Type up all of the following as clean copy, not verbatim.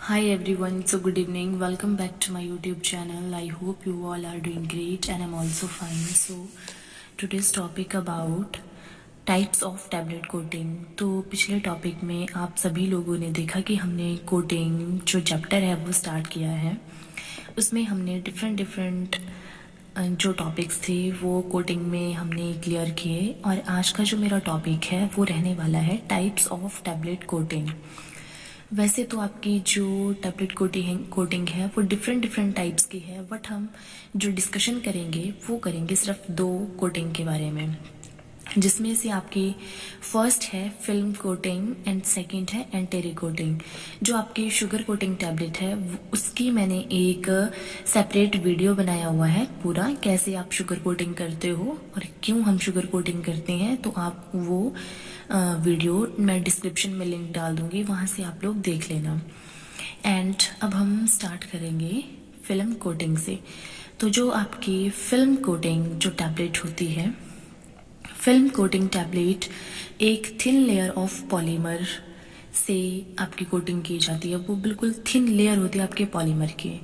Hi everyone, so good evening. Welcome back to my YouTube channel. I hope you all are doing great and I'm also fine. So today's topic about types of tablet coating. तो पिछले topic में आप सभी लोगों ने देखा कि हमने कोटिंग जो चैप्टर है वो स्टार्ट किया है। उसमें हमने डिफरेंट जो टॉपिक्स थे वो कोटिंग में हमने क्लियर किए और आज का जो मेरा टॉपिक है वो रहने वाला है टाइप्स ऑफ टैबलेट कोटिंग। वैसे तो आपकी जो टैबलेट कोटिंग है वो डिफरेंट टाइप्स की है, बट हम जो डिस्कशन करेंगे वो करेंगे सिर्फ दो कोटिंग के बारे में, जिसमें से आपकी फर्स्ट है फिल्म कोटिंग एंड सेकंड है एंटेरी कोटिंग। जो आपकी शुगर कोटिंग टैबलेट है उसकी मैंने एक सेपरेट वीडियो बनाया हुआ है पूरा, कैसे आप शुगर कोटिंग करते हो और क्यों हम शुगर कोटिंग करते हैं। तो आप वो वीडियो मैं डिस्क्रिप्शन में लिंक डाल दूंगी, वहाँ से आप लोग देख लेना। एंड अब हम स्टार्ट करेंगे फिल्म कोटिंग से। तो जो आपकी फिल्म कोटिंग जो टैबलेट होती है, फिल्म कोटिंग टैबलेट एक थिन लेयर ऑफ पॉलीमर से आपकी कोटिंग की जाती है। वो बिल्कुल थिन लेयर होती है आपके पॉलीमर की,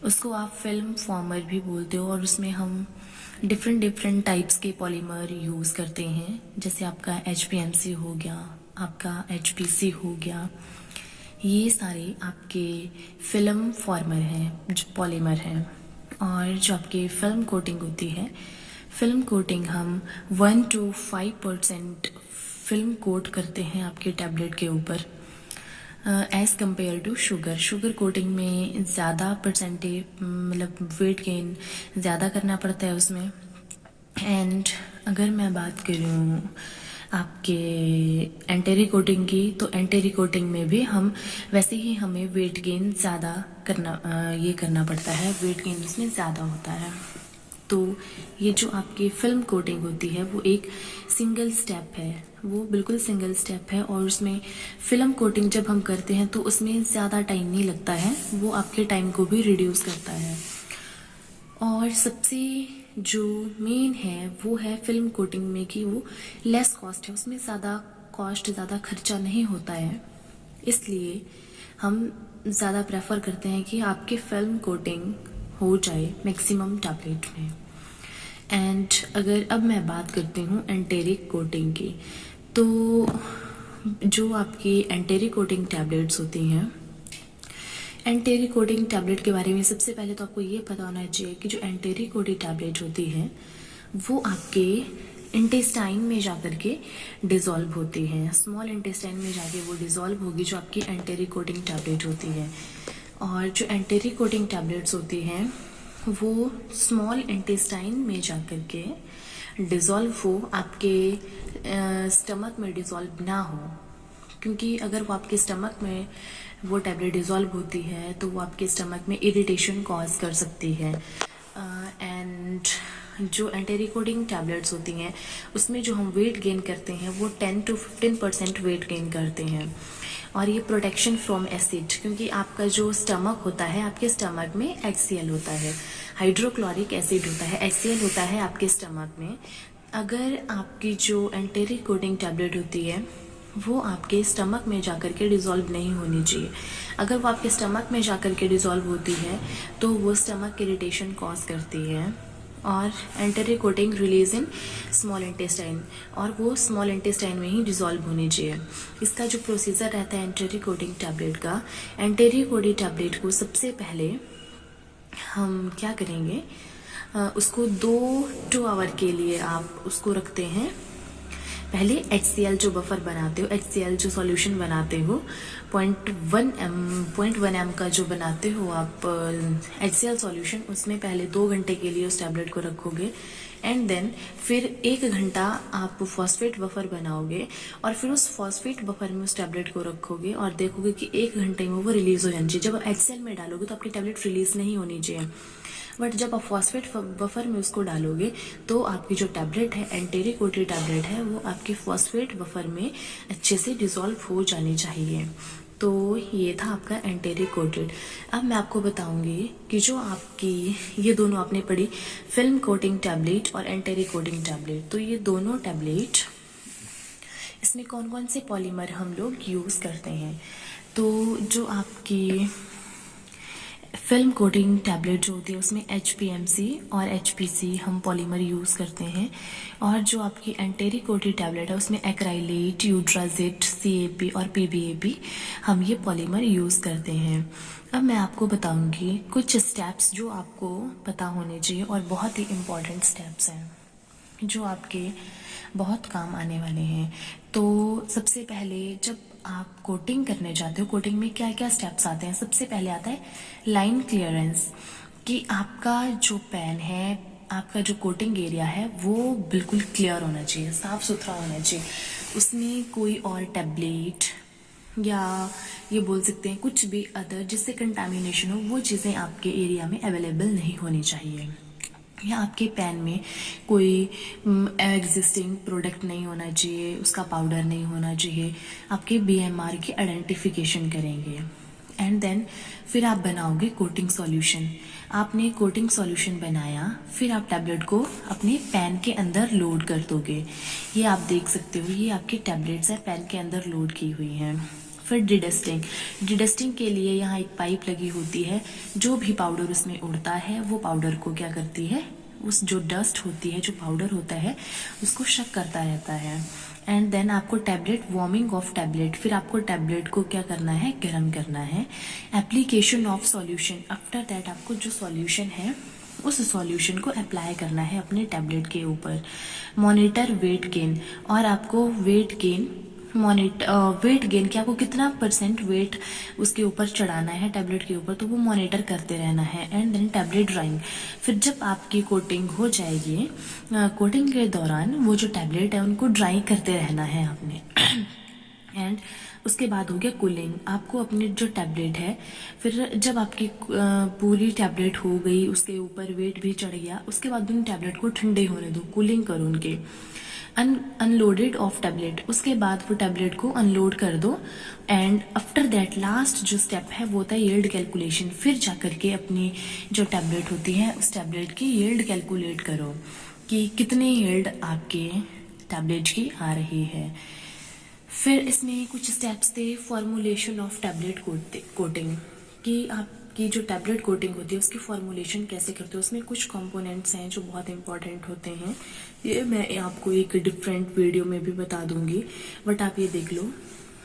उसको आप फिल्म फॉर्मर भी बोलते हो। और उसमें हम डिफरेंट टाइप्स के पॉलीमर यूज़ करते हैं, जैसे आपका HPMC हो गया, आपका HPC हो गया। ये सारे आपके फिल्म फॉर्मर हैं, जो पॉलीमर हैं। और जो आपकी फिल्म कोटिंग होती है, फिल्म कोटिंग हम 1 to 5% फिल्म कोट करते हैं आपके टैबलेट के ऊपर as compare to sugar coating में ज़्यादा परसेंटेज, मतलब वेट गेन ज़्यादा करना पड़ता है उसमें। एंड अगर मैं बात करूँ आपके एंटेरी कोटिंग की, तो एंटेरी कोटिंग में भी हम वैसे ही हमें वेट गेन ज़्यादा करना पड़ता है, वेट गेन उसमें ज़्यादा होता है। तो ये जो आपकी फिल्म कोटिंग होती है वो एक सिंगल स्टेप है, वो बिल्कुल सिंगल स्टेप है। और उसमें फिल्म कोटिंग जब हम करते हैं तो उसमें ज़्यादा टाइम नहीं लगता है, वो आपके टाइम को भी रिड्यूस करता है। और सबसे जो मेन है वो है फिल्म कोटिंग में कि वो लेस कॉस्ट है, उसमें ज़्यादा खर्चा नहीं होता है। इसलिए हम ज़्यादा प्रेफर करते हैं कि आपकी फिल्म कोटिंग हो जाए मैक्सिमम टैबलेट में। एंड अगर अब मैं बात करती हूँ एंटेरिक कोटिंग की, तो जो आपकी एंटेरिक कोटिंग टैबलेट्स होती हैं, एंटेरिक कोटिंग टैबलेट के बारे में सबसे पहले तो आपको ये पता होना चाहिए कि जो एंटेरिक कोटिंग टैबलेट होती है वो आपके इंटेस्टाइन में जाकर के डिज़ोल्व होती है, स्मॉल इंटेस्टाइन में जाके वो डिज़ोल्व होगी जो आपकी एंटेरिक कोटिंग टैबलेट होती है। और जो एंटेरिक कोटिंग टैबलेट्स होती हैं वो स्मॉल इंटेस्टाइन में जाकर के डिज़ोल्व हो, आपके स्टमक में डिज़ोल्व ना हो। क्योंकि अगर वो आपके स्टमक में वो टैबलेट डिज़ोल्व होती है तो वो आपके स्टमक में इरिटेशन कॉज कर सकती है। एंड जो एंटेरिक कोटिंग टैबलेट्स होती हैं उसमें जो हम वेट गेन करते हैं वो 10 to 15% वेट गेन करते हैं। और ये प्रोटेक्शन फ्रॉम एसिड, क्योंकि आपका जो स्टमक होता है, आपके स्टमक में HCl होता है, हाइड्रोक्लोरिक एसिड होता है, HCl होता है आपके स्टमक में। अगर आपकी जो एंटेरिक कोटिंग टैबलेट होती है वो आपके स्टमक में जाकर के डिज़ोल्व नहीं होनी चाहिए। अगर वो आपके स्टमक में जाकर के डिज़ोल्व होती है तो वो स्टमक इरिटेशन कॉज करती है। और enteric coating release in small intestine, और वो स्मॉल इंटेस्टाइन में ही डिज़ोल्व होनी चाहिए। इसका जो प्रोसीजर रहता है एंटेरिक कोटिंग टैबलेट का, एंटेरिक कोटिंग टैबलेट को सबसे पहले हम क्या करेंगे, उसको 2 आवर के लिए आप उसको रखते हैं। पहले HCl जो बफर बनाते हो, HCl जो सॉल्यूशन बनाते हो, 0.1 m का जो बनाते हो आप HCl सॉल्यूशन, उसमें पहले 2 घंटे के लिए उस टैबलेट को रखोगे। एंड देन फिर 1 घंटा आप फॉस्फेट बफर बनाओगे और फिर उस फॉस्फेट बफर में उस टैबलेट को रखोगे और देखोगे कि 1 घंटे में वो रिलीज हो जानी चाहिए। जब आप HCl में डालोगे तो आपकी टैबलेट रिलीज नहीं होनी चाहिए, बट जब आप फॉस्फेट बफर में उसको डालोगे तो आपकी जो टैबलेट है, एंटेरिक कोटिंग टैबलेट है, वो आपकी फॉस्फेट बफर में अच्छे से डिज़ोल्व हो जानी चाहिए। तो ये था आपका एंटेरिक कोटेड। अब मैं आपको बताऊंगी कि जो आपकी ये दोनों आपने पढ़ी, फिल्म कोटिंग टैबलेट और एंटेरिक कोटिंग टैबलेट, तो ये दोनों टैबलेट इसमें कौन कौन से पॉलीमर हम लोग यूज़ करते हैं। तो जो आपकी फिल्म कोटिंग टैबलेट जो होती है उसमें HPMC और HPC हम पॉलीमर यूज़ करते हैं, और जो आपकी एंटेरी कोटेड टैबलेट है उसमें एक्राइलेट, यूट्राजिट, CAP और PBAP हम ये पॉलीमर यूज़ करते हैं। अब मैं आपको बताऊंगी कुछ स्टेप्स जो आपको पता होने चाहिए, और बहुत ही इम्पॉर्टेंट स्टेप्स हैं जो आपके बहुत काम आने वाले हैं। तो सबसे पहले जब आप कोटिंग करने जाते हो, कोटिंग में क्या क्या स्टेप्स आते हैं। सबसे पहले आता है लाइन क्लियरेंस, कि आपका जो पेन है, आपका जो कोटिंग एरिया है वो बिल्कुल क्लियर होना चाहिए, साफ सुथरा होना चाहिए। उसमें कोई और टैबलेट या ये बोल सकते हैं कुछ भी अदर जिससे कंटामिनेशन हो, वो चीज़ें आपके एरिया में अवेलेबल नहीं होनी चाहिए। या आपके पैन में कोई एग्जिस्टिंग प्रोडक्ट नहीं होना चाहिए, उसका पाउडर नहीं होना चाहिए। आपके BMR की आइडेंटिफिकेशन करेंगे, एंड देन फिर आप बनाओगे कोटिंग सॉल्यूशन। आपने कोटिंग सॉल्यूशन बनाया, फिर आप टैबलेट को अपने पैन के अंदर लोड कर दोगे। ये आप देख सकते हो, ये आपकी टैबलेट्स है पैन के अंदर लोड की हुई हैं। फिर डिडस्टिंग, डिडस्टिंग के लिए यहाँ एक पाइप लगी होती है, जो भी पाउडर उसमें उड़ता है वो पाउडर को क्या करती है, उस जो डस्ट होती है, जो पाउडर होता है, उसको शक करता रहता है। एंड देन आपको टैबलेट, वार्मिंग ऑफ टैबलेट, फिर आपको टैबलेट को क्या करना है, गर्म करना है। Application of solution, after that आपको जो सॉल्यूशन है उस सॉल्यूशन को अप्लाई करना है अपने टैबलेट के ऊपर। मॉनिटर वेट गेन, और आपको वेट गेन वेट गेन कि आपको कितना % वेट उसके ऊपर चढ़ाना है टैबलेट के ऊपर, तो वो मॉनिटर करते रहना है। एंड देन टैबलेट ड्राइंग, फिर जब आपकी कोटिंग हो जाएगी, कोटिंग के दौरान वो जो टैबलेट है उनको ड्राई करते रहना है आपने। एंड उसके बाद हो गया कूलिंग, आपको अपनी जो टैबलेट है, फिर जब आपकी पूरी टैबलेट हो गई, उसके ऊपर वेट भी चढ़ गया, उसके बाद उन टैबलेट को ठंडे होने दो, कूलिंग करो उनके। अनलोडेड ऑफ टैबलेट, उसके बाद वो टैबलेट को अनलोड कर दो। एंड आफ्टर दैट लास्ट जो स्टेप है वो होता है यील्ड कैलकुलेशन, फिर जाकर के अपनी जो टैबलेट होती है उस टैबलेट की यील्ड कैलकुलेट करो कि कितनी यील्ड आपके टैबलेट की आ रही है। फिर इसमें कुछ स्टेप्स थे फॉर्मुलेशन ऑफ टैबलेट कोटिंग, कि आपकी जो टैबलेट कोटिंग होती है उसकी फॉर्मुलेशन कैसे करते हो। उसमें कुछ कंपोनेंट्स हैं जो बहुत इंपॉर्टेंट होते हैं, ये मैं आपको एक डिफरेंट वीडियो में भी बता दूंगी, बट आप ये देख लो।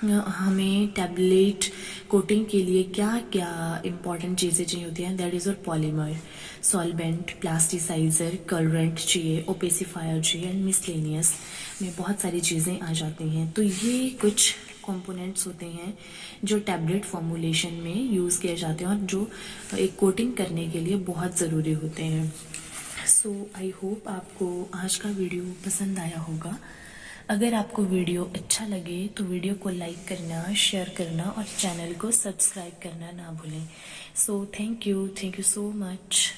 हमें टैबलेट कोटिंग के लिए क्या क्या इंपॉर्टेंट चीज़ें चाहिए होती हैं, दैट इज़ और पॉलीमर, सॉल्वेंट, प्लास्टिसाइजर, कलरेंट चाहिए, ओपेसिफायर चाहिए, एंड मिसलेनियस में बहुत सारी चीज़ें आ जाती हैं। तो ये कुछ कंपोनेंट्स होते हैं जो टैबलेट फॉर्मुलेशन में यूज़ किए जाते हैं और जो एक कोटिंग करने के लिए बहुत ज़रूरी होते हैं। सो आई होप आपको आज का वीडियो पसंद आया होगा। अगर आपको वीडियो अच्छा लगे तो वीडियो को लाइक करना, शेयर करना और चैनल को सब्सक्राइब करना ना भूलें। So thank you so much.